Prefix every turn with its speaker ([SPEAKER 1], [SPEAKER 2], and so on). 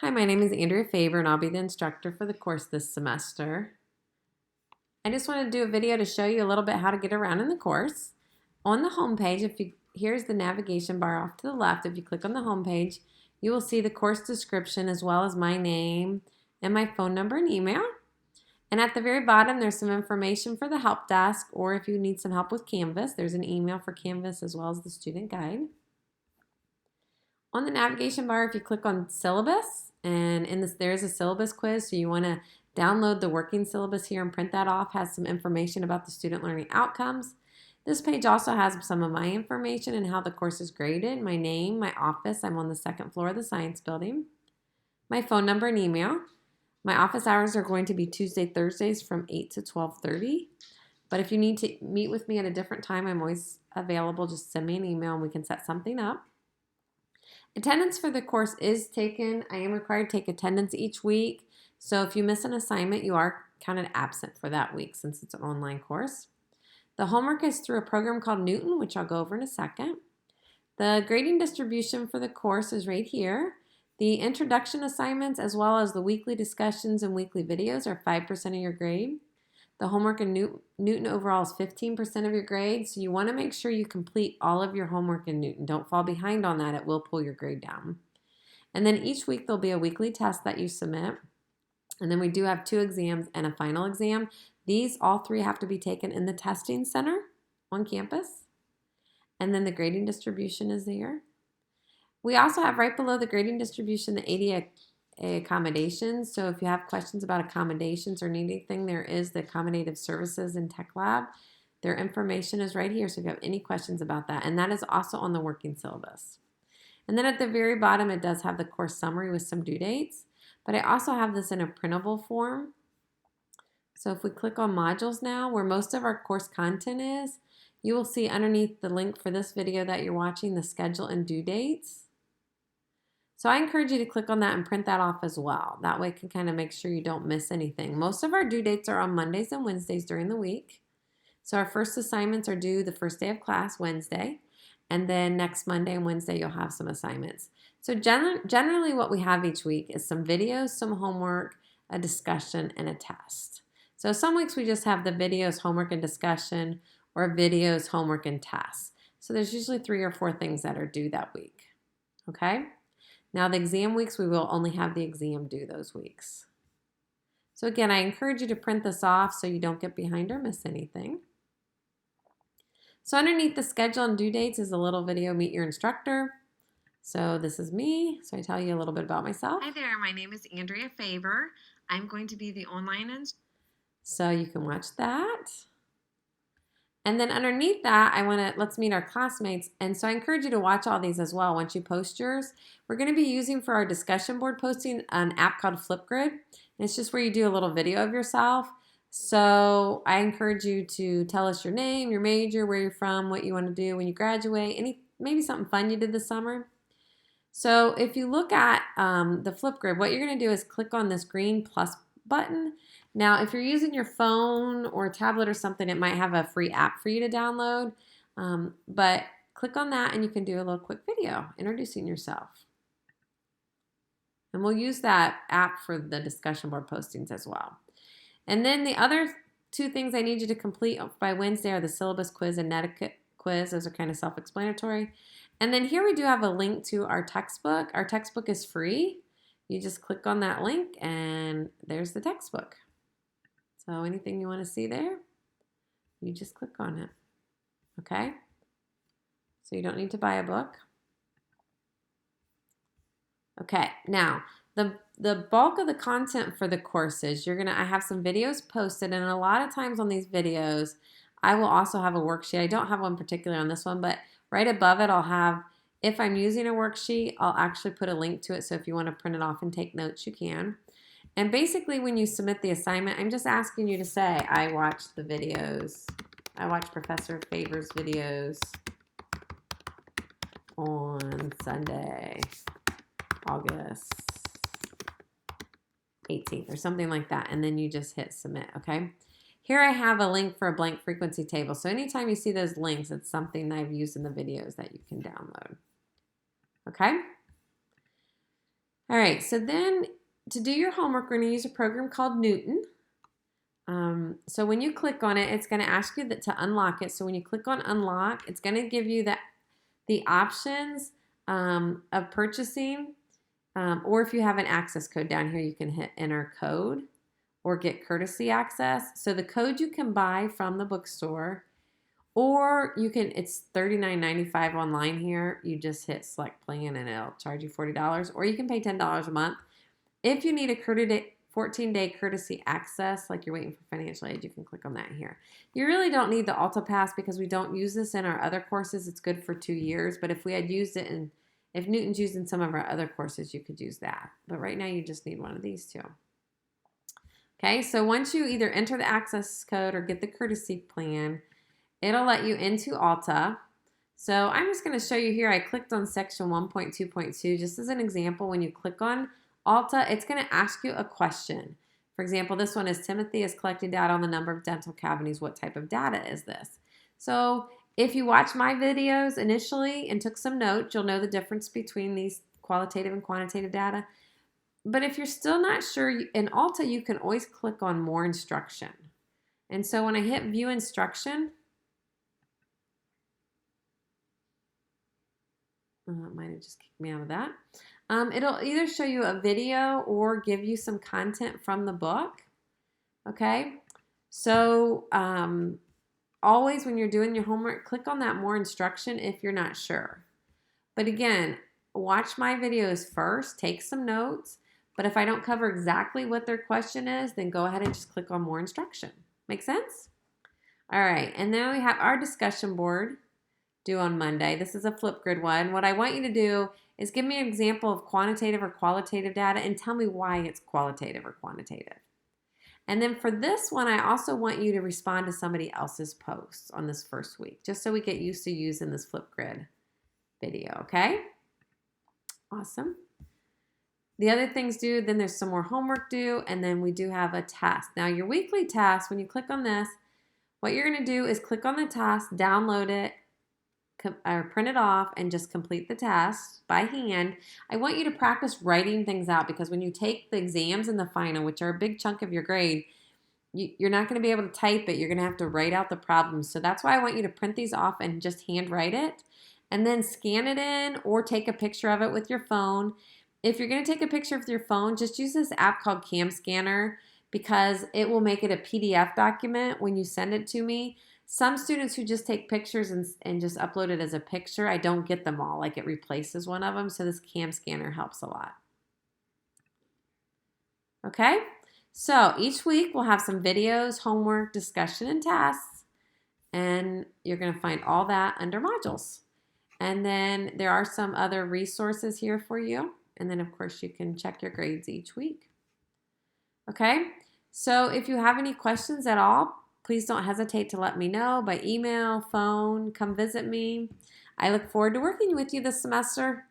[SPEAKER 1] Hi, my name is Andrea Faber and I'll be the instructor for the course this semester. I just wanted to do a video to show you a little bit how to get around in the course. On the home page, here's the navigation bar off to the left. If you click on the home page, you will see the course description as well as my name and my phone number and email. And at the very bottom, there's some information for the help desk, or if you need some help with Canvas, there's an email for Canvas as well as the student guide. On the navigation bar, if you click on syllabus, and there's a syllabus quiz, so you want to download the working syllabus here and print that off, has some information about the student learning outcomes. This page also has some of my information and how the course is graded, my name, my office, I'm on the second floor of the science building, my phone number and email. My office hours are going to be Tuesday, Thursdays from 8 to 12:30. But if you need to meet with me at a different time, I'm always available. Just send me an email and we can set something up. Attendance for the course is taken. I am required to take attendance each week. So if you miss an assignment, you are counted absent for that week since it's an online course. The homework is through a program called Newton, which I'll go over in a second. The grading distribution for the course is right here. The introduction assignments as well as the weekly discussions and weekly videos are 5% of your grade. The homework in Newton overall is 15% of your grade, so you want to make sure you complete all of your homework in Newton. Don't fall behind on that. It will pull your grade down. And then each week there'll be a weekly test that you submit. And then we do have 2 exams and a final exam. These all 3 have to be taken in the testing center on campus. And then the grading distribution is there. We also have right below the grading distribution the ADA accommodations. So if you have questions about accommodations or need anything, there is the accommodative services in Tech Lab. Their information is right here. So if you have any questions about that, and that is also on the working syllabus. And then at the very bottom, it does have the course summary with some due dates, but I also have this in a printable form. So if we click on modules now, where most of our course content is, you will see underneath the link for this video that you're watching, the schedule and due dates. So I encourage you to click on that and print that off as well. That way you can kind of make sure you don't miss anything. Most of our due dates are on Mondays and Wednesdays during the week. So our first assignments are due the first day of class, Wednesday. And then next Monday and Wednesday, you'll have some assignments. So generally what we have each week is some videos, some homework, a discussion, and a test. So some weeks we just have the videos, homework, and discussion, or videos, homework, and tests. So there's usually 3 or 4 things that are due that week. Okay? Now the exam weeks, we will only have the exam due those weeks. So again, I encourage you to print this off so you don't get behind or miss anything. So underneath the schedule and due dates is a little video, Meet Your Instructor. So this is me. So I tell you a little bit about myself.
[SPEAKER 2] Hi there, my name is Andrea Faber. I'm going to be the online instructor.
[SPEAKER 1] So you can watch that. And then underneath that, let's meet our classmates. And so I encourage you to watch all these as well once you post yours. We're going to be using for our discussion board posting an app called Flipgrid. And it's just where you do a little video of yourself. So I encourage you to tell us your name, your major, where you're from, what you want to do when you graduate, maybe something fun you did this summer. So if you look at the Flipgrid, what you're going to do is click on this green plus button. Now, if you're using your phone or tablet or something, it might have a free app for you to download. But click on that and you can do a little quick video introducing yourself. And we'll use that app for the discussion board postings as well. And then the other 2 things I need you to complete by Wednesday are the syllabus quiz and netiquette quiz. Those are kind of self-explanatory. And then here we do have a link to our textbook. Our textbook is free. You just click on that link and there's the textbook. So anything you want to see there, you just click on it. Okay? So you don't need to buy a book. Okay, now the bulk of the content for the courses, I have some videos posted, and a lot of times on these videos, I will also have a worksheet. I don't have one particular on this one, but right above it, I'll have, if I'm using a worksheet, I'll actually put a link to it. So if you want to print it off and take notes, you can. And basically when you submit the assignment, I'm just asking you to say, I watched the videos. I watched Professor Faber's videos on Sunday, August 18th or something like that. And then you just hit submit, okay? Here I have a link for a blank frequency table. So anytime you see those links, it's something that I've used in the videos that you can download. Okay? All right, so then to do your homework, we're going to use a program called Newton. So when you click on it, it's going to ask you to unlock it. So when you click on unlock, it's going to give you the options of purchasing, or if you have an access code down here, you can hit enter code or get courtesy access. So the code you can buy from the bookstore, or you can, it's $39.95 online here. You just hit select plan and it'll charge you $40, or you can pay $10 a month. If you need a 14-day courtesy access, like you're waiting for financial aid, you can click on that here. You really don't need the Alta Pass because we don't use this in our other courses. It's good for 2 years, but if we had used it and if Newton's used in some of our other courses, you could use that. But right now you just need one of these two. Okay, so once you either enter the access code or get the courtesy plan, it'll let you into Alta. So I'm just going to show you here. I clicked on section 1.2.2 just as an example. When you click on Alta, it's going to ask you a question. For example, this one is Timothy is collecting data on the number of dental cavities. What type of data is this? So if you watch my videos initially and took some notes, you'll know the difference between these qualitative and quantitative data. But if you're still not sure, in Alta, you can always click on more instruction. And so when I hit view instruction, it might have just kicked me out of that. It'll either show you a video or give you some content from the book. Okay, so always when you're doing your homework, click on that more instruction if you're not sure. But again, watch my videos first, take some notes. But if I don't cover exactly what their question is, then go ahead and just click on more instruction. Make sense? All right, and then we have our discussion board due on Monday. This is a Flipgrid one. What I want you to do is give me an example of quantitative or qualitative data and tell me why it's qualitative or quantitative. And then for this one, I also want you to respond to somebody else's posts on this first week, just so we get used to using this Flipgrid video, okay? Awesome. The other things due, then there's some more homework due, and then we do have a test. Now your weekly test, when you click on this, what you're going to do is click on the test, download it, or print it off, and just complete the test by hand. I want you to practice writing things out because when you take the exams and the final, which are a big chunk of your grade, you're not going to be able to type it. You're going to have to write out the problems. So that's why I want you to print these off and just hand write it, and then scan it in or take a picture of it with your phone. If you're going to take a picture with your phone, just use this app called Cam Scanner because it will make it a PDF document when you send it to me. Some students who just take pictures and just upload it as a picture, I don't get them all. Like it replaces one of them. So this Cam Scanner helps a lot. Okay, so each week we'll have some videos, homework, discussion, and tasks. And you're going to find all that under modules. And then there are some other resources here for you. And then, of course, you can check your grades each week. Okay, so if you have any questions at all, please don't hesitate to let me know by email, phone, come visit me. I look forward to working with you this semester.